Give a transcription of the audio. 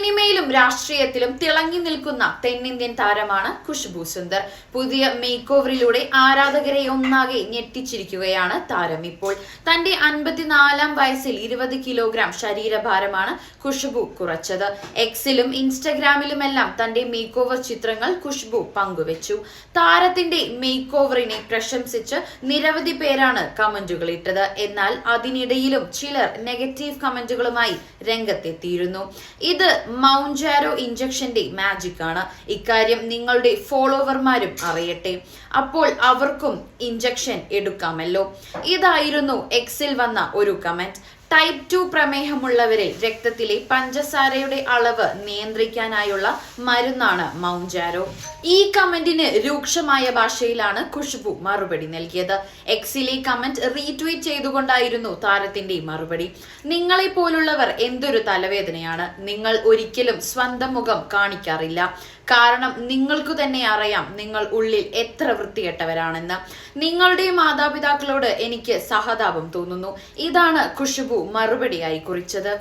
സിനിമയിലും രാഷ്ട്രീയത്തിലും തിളങ്ങി നിൽക്കുന്ന തെന്നിന്ത്യൻ താരമാണ് ഖുശ്ബു സുന്ദർ. പുതിയ മേക്ക് ഓവറിലൂടെ ആരാധകരെ ഒന്നാകെ ഞെട്ടിച്ചിരിക്കുകയാണ് താരം. ഇപ്പോൾ തന്റെ 54-ാം വയസ്സിൽ 20 കിലോഗ്രാം ശരീരഭാരമാണ് ഖുശ്ബു കുറച്ചത്. എക്സിലും ഇൻസ്റ്റഗ്രാമിലുമെല്ലാം തന്റെ മേക്ക് ഓവർ ചിത്രങ്ങൾ ഖുശ്ബു പങ്കുവച്ചു. താരത്തിന്റെ മേക്ക് ഓവറിനെ പ്രശംസിച്ച് നിരവധി പേരാണ് കമന്റുകൾ ഇട്ടത്. എന്നാൽ അതിനിടയിലും ചിലർ നെഗറ്റീവ് കമന്റുകളുമായി രംഗത്തെത്തിയിരുന്നു. ഇത് മൗഞ്ചാരോ ഇഞ്ചക്ഷന്റെ മാജിക് ആണ്. ഇക്കാര്യം നിങ്ങളുടെ ഫോളോവർമാരും അറിയട്ടെ, അപ്പോൾ അവർക്കും ഇഞ്ചക്ഷൻ എടുക്കാമല്ലോ. ഇതായിരുന്നു എക്സിൽ വന്ന ഒരു കമന്റ്. ടൈപ്പ് 2 പ്രമേഹമുള്ളവരിൽ രക്തത്തിലെ പഞ്ചസാരയുടെ അളവ് നിയന്ത്രിക്കാനായുള്ള മരുന്നാണ് മൗഞ്ചാരോ. ഈ കമന്റിന് രൂക്ഷമായ ഭാഷയിലാണ് ഖുശ്ബു മറുപടി നൽകിയത്. എക്സിലെ കമന്റ് റീട്വീറ്റ് ചെയ്തുകൊണ്ടായിരുന്നു താരത്തിന്റെ മറുപടി. നിങ്ങളെ പോലുള്ളവർ എന്തൊരു തലവേദനയാണ്. നിങ്ങൾ ഒരിക്കലും സ്വന്തം മുഖം കാണിക്കാറില്ല. കാരണം നിങ്ങൾക്ക് തന്നെ അറിയാം നിങ്ങൾ ഉള്ളിൽ എത്ര വൃത്തികെട്ടവരാണെന്ന്. നിങ്ങളുടെ മാതാപിതാക്കളോട് എനിക്ക് സഹതാപം തോന്നുന്നു. ഇതാണ് ഖുശ്ബു മറുപടിയായി കുറിച്ചത്.